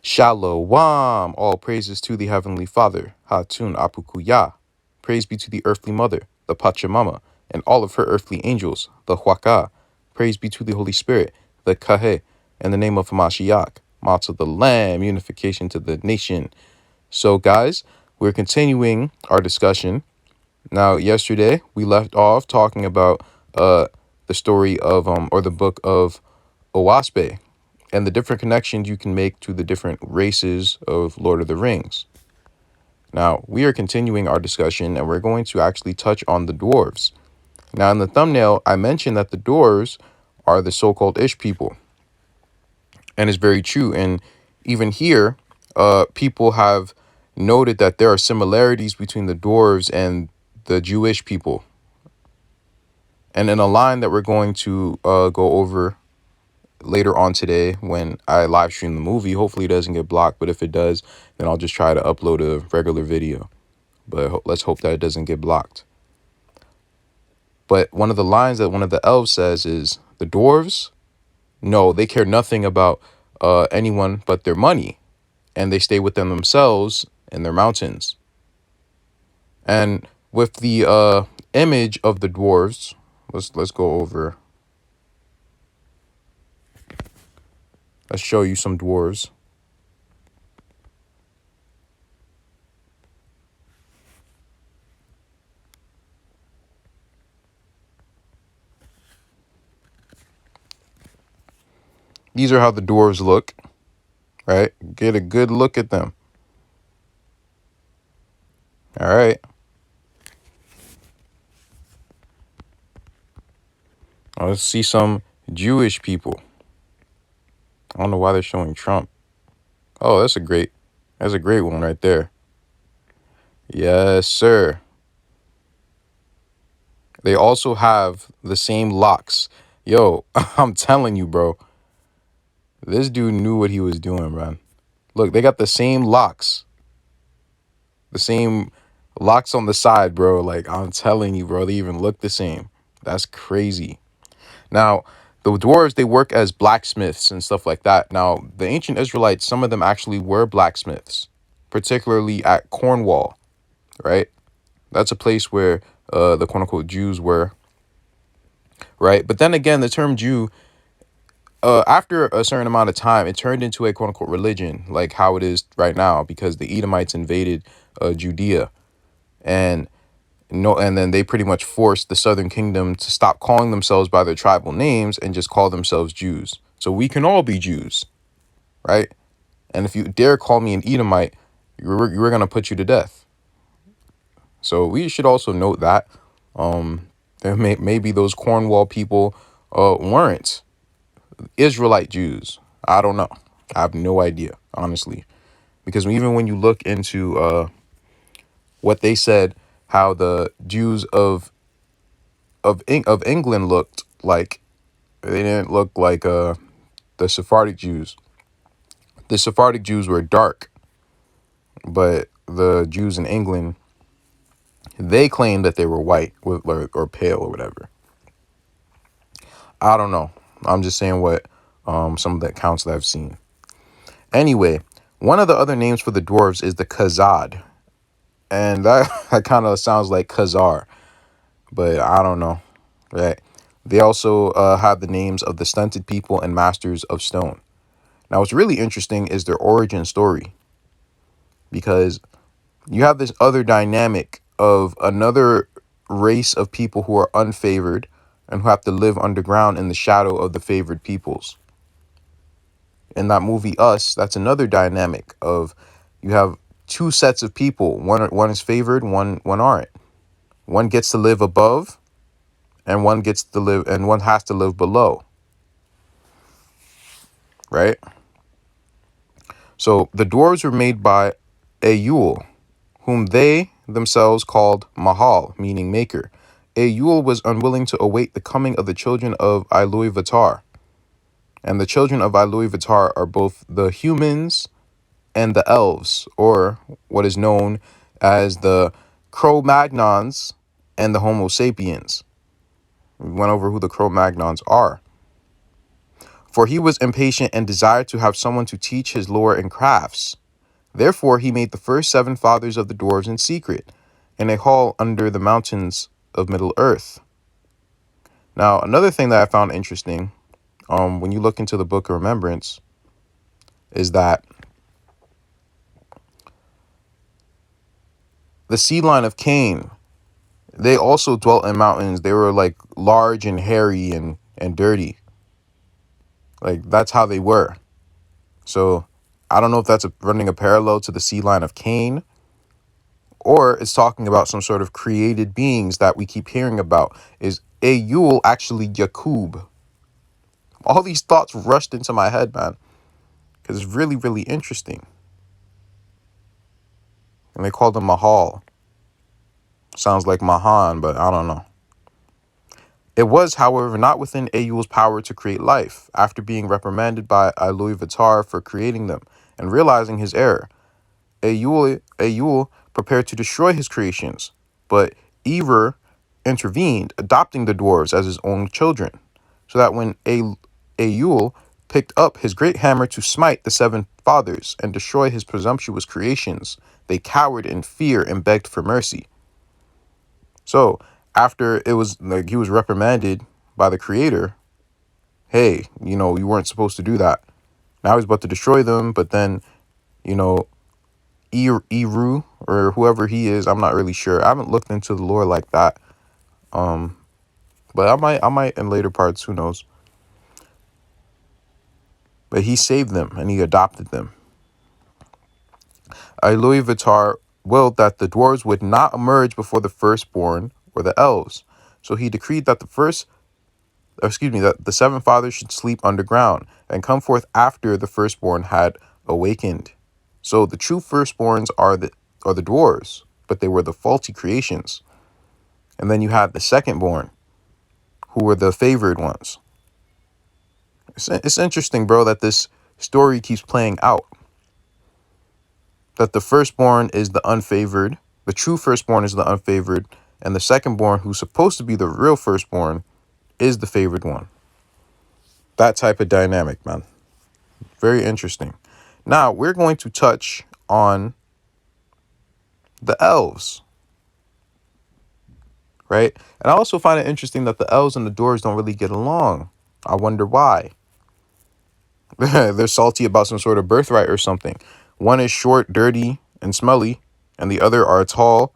Shalom. All praises to the Heavenly Father. Hatun Apukuya. Praise be to the earthly mother, the Pachamama, and all of her earthly angels, the Huaca. Praise be to the Holy Spirit, the Kahe, in the name of Hamashiach. Ma to the Lamb, unification to the nation. So, guys, we're continuing our discussion. Now, yesterday we left off talking about the story of or the book of Owaspe and the different connections you can make to the different races of Lord of the Rings. Now, we are continuing our discussion and we're going to actually touch on the dwarves. Now, in the thumbnail, I mentioned that the dwarves are the so-called Ish people. And it's very true. And even here, people have noted that there are similarities between the dwarves and the Jewish people. And in a line that we're going to go over later on today when I live stream the movie, hopefully it doesn't get blocked, but if it does, then I'll just try to upload a regular video. But let's hope that it doesn't get blocked. But one of the lines that one of the elves says is, the dwarves, no, they care nothing about anyone but their money, and they stay within themselves in their mountains. And with the image of the dwarves, let's go over. Let's show you some dwarves. These are how the dwarves look, right? Get a good look at them. All right. Now let's see some Jewish people. I don't know why they're showing Trump. Oh, that's a great one right there. Yes, sir. They also have the same locks. Yo, I'm telling you, bro. This dude knew what he was doing, man. Look, they got the same locks. The same locks on the side, bro. Like, I'm telling you, bro, they even look the same. That's crazy. Now, the dwarves, they work as blacksmiths and stuff like that. Now, the ancient Israelites, some of them actually were blacksmiths, particularly at Cornwall, right? That's a place where the quote-unquote Jews were, right? But then again, the term Jew, after a certain amount of time, it turned into a quote-unquote religion, like how it is right now, because the Edomites invaded Judea. And then they pretty much forced the southern kingdom to stop calling themselves by their tribal names and just call themselves Jews. So we can all be Jews, right? And if you dare call me an Edomite, we're going to put you to death. So we should also note that there maybe those Cornwall people weren't Israelite Jews. I don't know. I have no idea, honestly. Because even when you look into what they said, how the Jews of England looked like, they didn't look like the Sephardic Jews. The Sephardic Jews were dark, but the Jews in England, they claimed that they were white or pale or whatever. I don't know. I'm just saying what some of the accounts that I've seen. Anyway, one of the other names for the dwarves is the Khazad. And that kind of sounds like Khazar, but I don't know. Right? They also have the names of the stunted people and masters of stone. Now, what's really interesting is their origin story, because you have this other dynamic of another race of people who are unfavored and who have to live underground in the shadow of the favored peoples. In that movie Us, that's another dynamic of you have two sets of people. One is favored, one aren't. One gets to live above, and one has to live below. Right? So the dwarves were made by Eyul, whom they themselves called Mahal, meaning maker. Eyul was unwilling to await the coming of the children of Ilui Vitar. And the children of Ilui Vitar are both the humans and the elves, or what is known as the Cro-Magnons and the Homo sapiens. We went over who the Cro-Magnons are. For he was impatient and desired to have someone to teach his lore and crafts. Therefore he made the first 7 fathers of the dwarves in secret, in a hall under the mountains of Middle-earth. Now, another thing that I found interesting, when you look into the Book of Remembrance, is that the Sea Lion of Cain, they also dwelt in mountains. They were like large and hairy and dirty. Like that's how they were. So I don't know if that's running a parallel to the Sea Lion of Cain, or it's talking about some sort of created beings that we keep hearing about. Is Ayul actually Yakub? All these thoughts rushed into my head, man, because it's really, really interesting. And they called him Mahal. Sounds like Mahan, but I don't know. It was, however, not within Ayul's power to create life. After being reprimanded by Iluvatar for creating them and realizing his error, Ayul prepared to destroy his creations, but Ever intervened, adopting the dwarves as his own children, so that when Ayul picked up his great hammer to smite the 7 fathers and destroy his presumptuous creations, they cowered in fear and begged for mercy. So, after it was like he was reprimanded by the creator, hey, you weren't supposed to do that. Now he's about to destroy them, but then, you know, Eru or whoever he is, I'm not really sure. I haven't looked into the lore like that. But I might in later parts, who knows. But he saved them and he adopted them. Iluvatar willed that the dwarves would not emerge before the firstborn or the elves. So he decreed that that the 7 fathers should sleep underground and come forth after the firstborn had awakened. So the true firstborns are the dwarves, but they were the faulty creations. And then you had the secondborn, who were the favored ones. It's interesting, bro, that this story keeps playing out. That the firstborn is the unfavored, the true firstborn is the unfavored, and the secondborn, who's supposed to be the real firstborn, is the favored one. That type of dynamic, man. Very interesting. Now, we're going to touch on the elves, right? And I also find it interesting that the elves and the dwarves don't really get along. I wonder why. They're salty about some sort of birthright or something. One is short, dirty, and smelly, and the other are tall,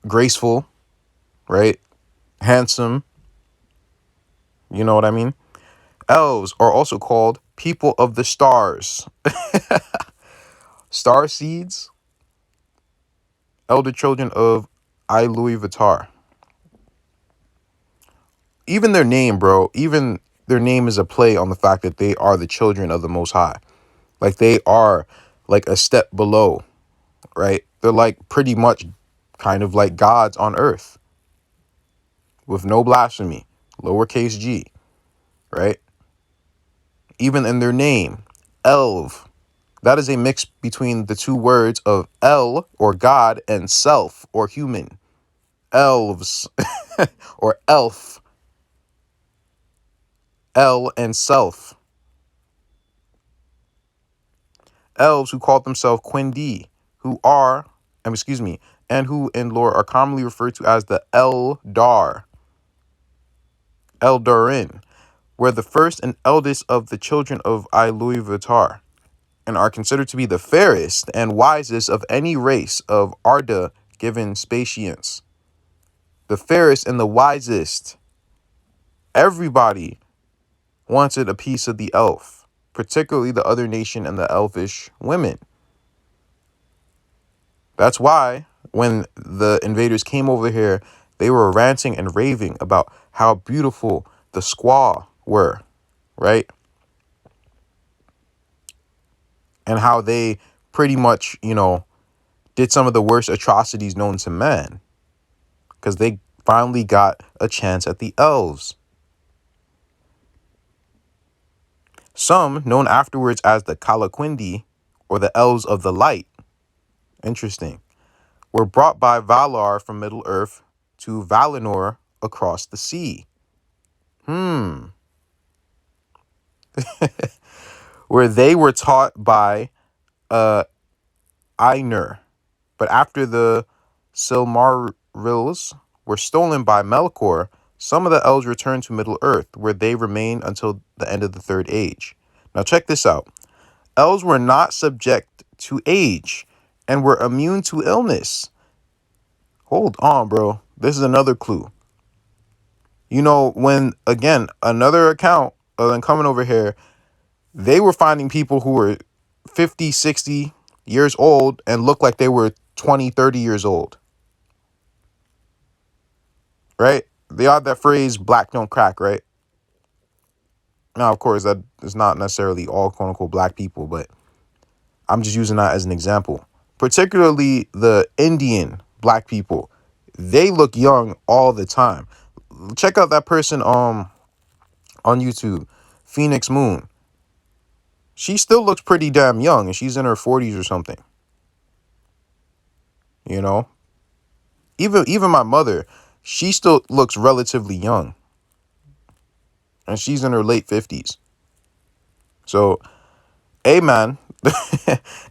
graceful, right? Handsome. You know what I mean? Elves are also called people of the stars. Star seeds, elder children of Iluvatar. Even their name, bro, even their name is a play on the fact that they are the children of the Most High. Like they are like a step below, right? They're like pretty much kind of like gods on earth with no blasphemy, lowercase g, right? Even in their name, Elv. That is a mix between the two words of El, or God, and self, or human. Elves, or elf. El and self. Elves who call themselves Quindi, and who in lore are commonly referred to as the Eldar, Eldarin, were the first and eldest of the children of Iluvatar, and are considered to be the fairest and wisest of any race of Arda given Spatians. The fairest and the wisest. Everybody wanted a piece of the elf, particularly the other nation and the elfish women. That's why when the invaders came over here, they were ranting and raving about how beautiful the squaw were, right? And how they pretty much, did some of the worst atrocities known to man because they finally got a chance at the elves. Some, known afterwards as the Kalaquindi, or the elves of the light, interesting, were brought by Valar from Middle-earth to Valinor across the sea. where they were taught by Ainur. But after the Silmarils were stolen by Melkor, some of the elves returned to Middle-earth, where they remained until the end of the Third Age. Now check this out. Elves were not subject to age and were immune to illness. Hold on, bro. This is another clue. You know, when, again, another account of them coming over here, they were finding people who were 50, 60 years old and looked like they were 20, 30 years old. Right? They have that phrase, black don't crack, right? Now, of course, that is not necessarily all quote unquote black people, but I'm just using that as an example. Particularly the Indian black people. They look young all the time. Check out that person on YouTube, Phoenix Moon. She still looks pretty damn young, and she's in her 40s or something. You know? Even my mother, she still looks relatively young. And she's in her late 50s. So, man.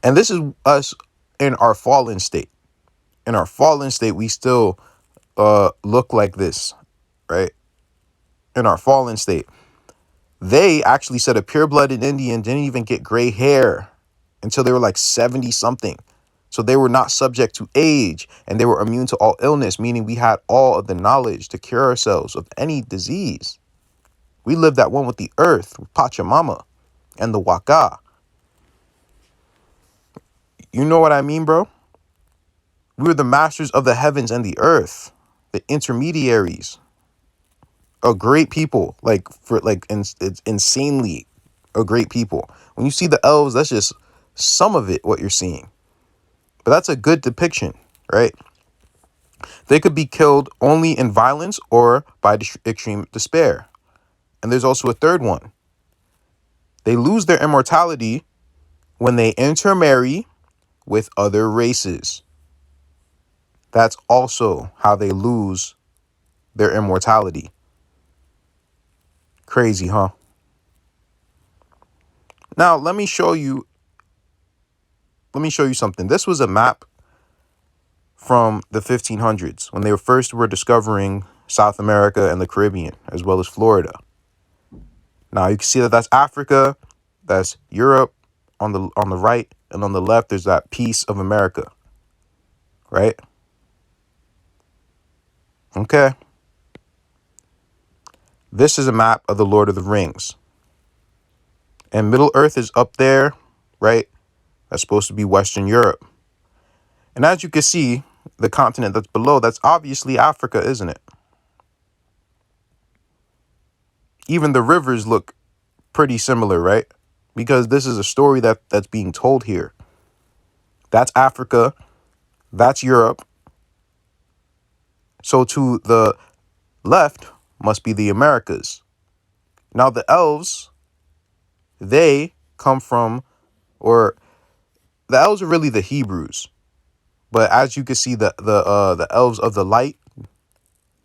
And this is us in our fallen state. In our fallen state, we still look like this, right? In our fallen state. They actually said a pure-blooded Indian didn't even get gray hair until they were like 70 something. So they were not subject to age and they were immune to all illness, meaning we had all of the knowledge to cure ourselves of any disease. We lived at one with the earth, with Pachamama and the Waka. You know what I mean, bro? We were the masters of the heavens and the earth, the intermediaries, a great people, it's insanely a great people. When you see the elves, that's just some of it, what you're seeing. But that's a good depiction, right? They could be killed only in violence or by extreme despair. And there's also a third one. They lose their immortality when they intermarry with other races. That's also how they lose their immortality. Crazy, huh? Now, let me show you something. This was a map from the 1500s when they first were discovering South America and the Caribbean, as well as Florida. Now, you can see that that's Africa, that's Europe on the right, and on the left, there's that piece of America, right? Okay. This is a map of the Lord of the Rings. And Middle Earth is up there, right? That's supposed to be Western Europe. And as you can see, the continent that's below, that's obviously Africa, isn't it? Even the rivers look pretty similar, right? Because this is a story that's being told here. That's Africa. That's Europe. So to the left must be the Americas. Now the elves, they come from, or the elves are really the Hebrews. But as you can see, the elves of the light,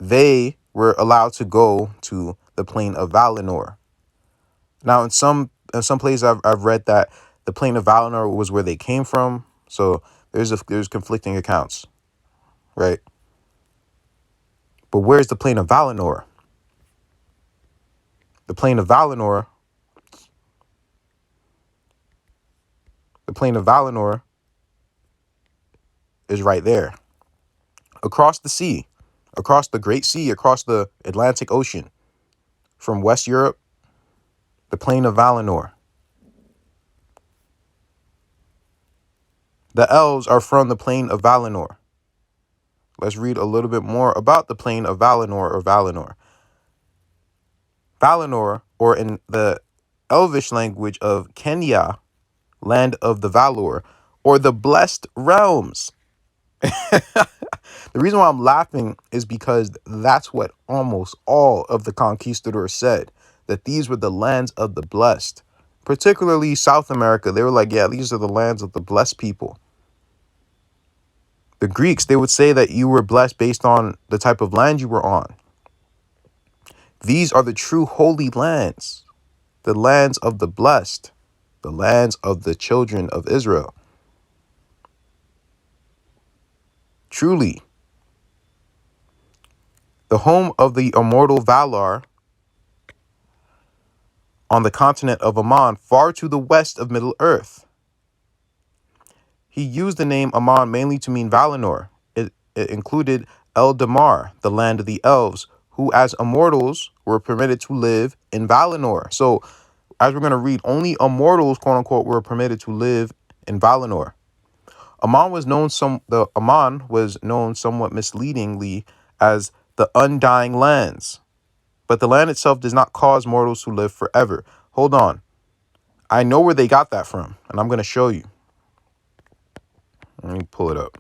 they were allowed to go to the Plane of Valinor. Now, in some places, I've read that the Plane of Valinor was where they came from. So there's conflicting accounts, right? But where's the Plane of Valinor? The Plane of Valinor. The Plane of Valinor is right there, across the sea, across the Great Sea, across the Atlantic Ocean, from West Europe. The Plane of Valinor. The elves are from the Plane of Valinor. Let's read a little bit more about the Plane of Valinor or Valinor. Valinor, or in the Elvish language of Kenya, land of the Valor, or the Blessed Realms. The reason why I'm laughing is because that's what almost all of the conquistadors said, that these were the lands of the blessed. Particularly South America, they were like, yeah, these are the lands of the blessed people. The Greeks, they would say that you were blessed based on the type of land you were on. These are the true holy lands. the lands of the blessed, the lands of the children of Israel. Truly, the home of the immortal Valar on the continent of Aman, far to the west of Middle Earth. He used the name Aman mainly to mean Valinor. It included Eldamar, the land of the Elves, who as immortals were permitted to live in Valinor. So, as we're going to read, only immortals, quote unquote, were permitted to live in Valinor. The Aman was known somewhat misleadingly as the Undying Lands, but the land itself does not cause mortals to live forever. Hold on. I know where they got that from, and I'm going to show you. Let me pull it up.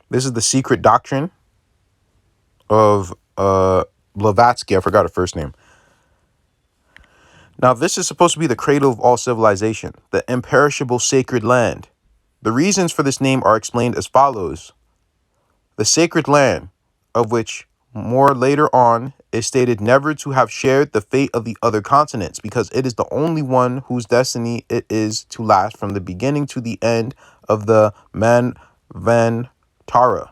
This is the secret doctrine of Blavatsky. I forgot her first name. Now, this is supposed to be the cradle of all civilization, the imperishable sacred land. The reasons for this name are explained as follows. The sacred land, of which more later on is stated never to have shared the fate of the other continents, because it is the only one whose destiny it is to last from the beginning to the end of the Manvantara.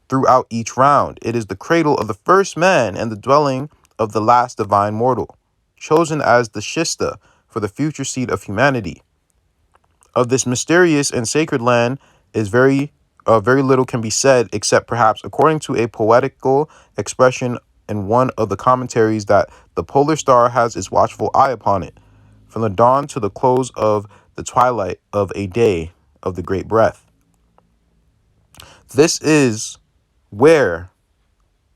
Throughout each round, it is the cradle of the first man and the dwelling of the last divine mortal, chosen as the Shista for the future seed of humanity. Of this mysterious and sacred land is very little can be said, except perhaps according to a poetical expression in one of the commentaries that the polar star has its watchful eye upon it, from the dawn to the close of the twilight of a day of the great breath. This is where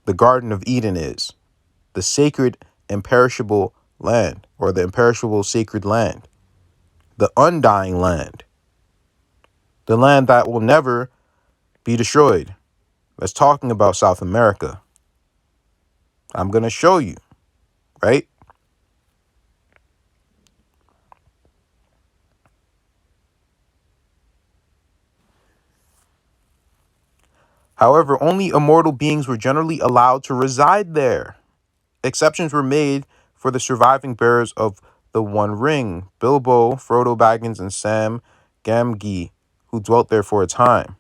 the Garden of Eden is, the sacred imperishable land, or the imperishable sacred land, the undying land, the land that will never be destroyed. That's talking about South America. I'm going to show you, right? However, only immortal beings were generally allowed to reside there. Exceptions were made for the surviving bearers of the One Ring, Bilbo, Frodo Baggins, and Sam Gamgee, who dwelt there for a time.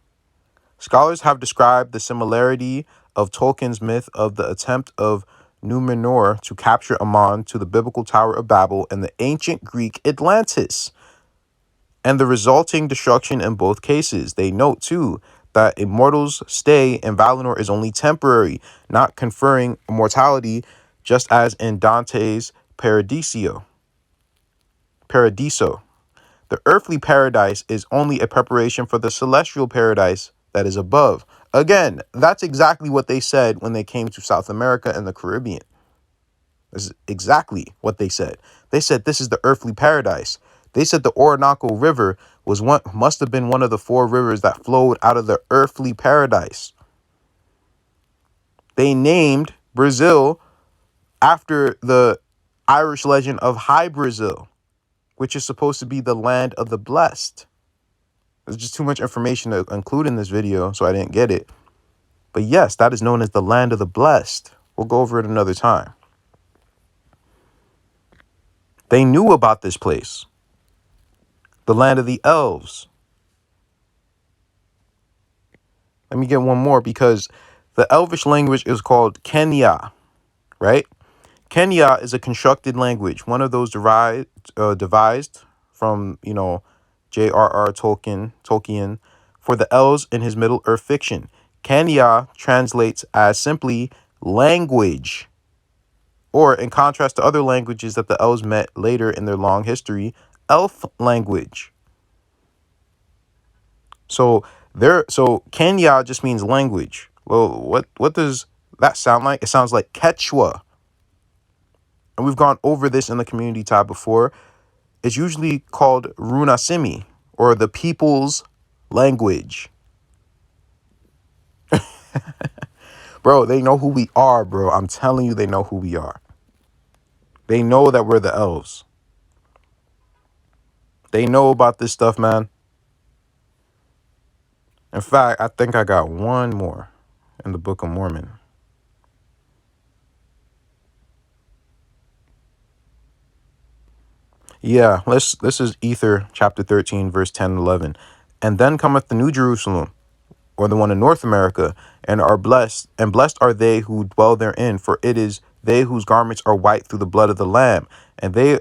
Scholars have described the similarity of Tolkien's myth of the attempt of Numenor to capture Aman to the biblical Tower of Babel and the ancient Greek Atlantis, and the resulting destruction in both cases. They note, too, that immortals' stay in Valinor is only temporary, not conferring immortality, just as in Dante's Paradiso. The earthly paradise is only a preparation for the celestial paradise that is above. Again, that's exactly what they said when they came to South America and the Caribbean. This is exactly what they said. They said this is the earthly paradise. They said the Orinoco River must have been one of the four rivers that flowed out of the earthly paradise. They named Brazil after the Irish legend of High Brazil, which is supposed to be the land of the blessed. There's just too much information to include in this video, so I didn't get it. But yes, that is known as the land of the blessed. We'll go over it another time. They knew about this place, the land of the elves. Let me get one more, because the elvish language is called Kenya, right? Kenya is a constructed language, one of those devised from, J.R.R. Tolkien, for the elves in his Middle Earth fiction. Kenya translates as simply language, or in contrast to other languages that the elves met later in their long history, elf language. So Kenya just means language. Well, what does that sound like? It sounds like Quechua. And we've gone over this in the community tab before. It's usually called Runasimi, or the people's language. Bro, they know who we are, bro. I'm telling you, they know who we are. They know that we're the elves. They know about this stuff, man. In fact, I think I got one more. in the Book of Mormon. Yeah, this is Ether chapter 13, verse 10 and 11. And then cometh the New Jerusalem, or the one in North America, and are blessed, and blessed are they who dwell therein, for it is they whose garments are white through the blood of the Lamb, and they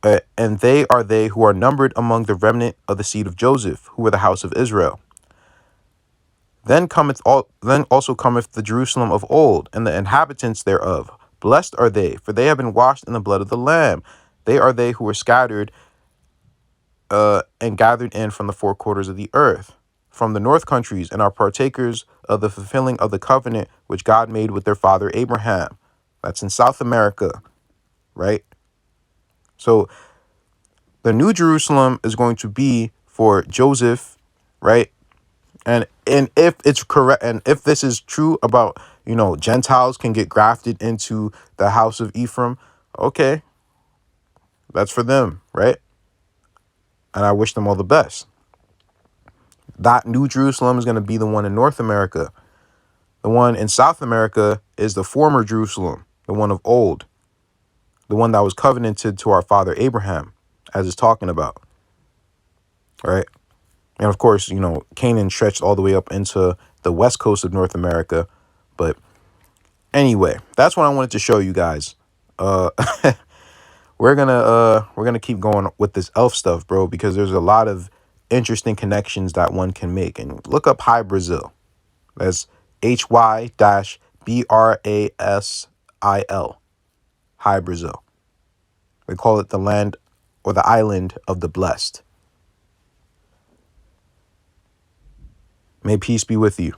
are they who are numbered among the remnant of the seed of Joseph, who are the house of Israel. Then also cometh the Jerusalem of old, and the inhabitants thereof. Blessed are they, for they have been washed in the blood of the Lamb. They are they who were scattered and gathered in from the four quarters of the earth, from the north countries, and are partakers of the fulfilling of the covenant which God made with their father Abraham. That's in South America, right? So the New Jerusalem is going to be for Joseph, right? And if it's correct, and if this is true about, Gentiles can get grafted into the house of Ephraim, okay, that's for them, right? And I wish them all the best. That New Jerusalem is going to be the one in North America. The one in South America is the former Jerusalem, the one of old, the one that was covenanted to our father Abraham, as it's talking about, right? And of course, Canaan stretched all the way up into the west coast of North America. But anyway, that's what I wanted to show you guys. Uh, we're gonna keep going with this elf stuff, bro, because there's a lot of interesting connections that one can make. And look up High Brazil. That's HY-BRASIL. High Brazil. They call it the land or the island of the blessed. May peace be with you.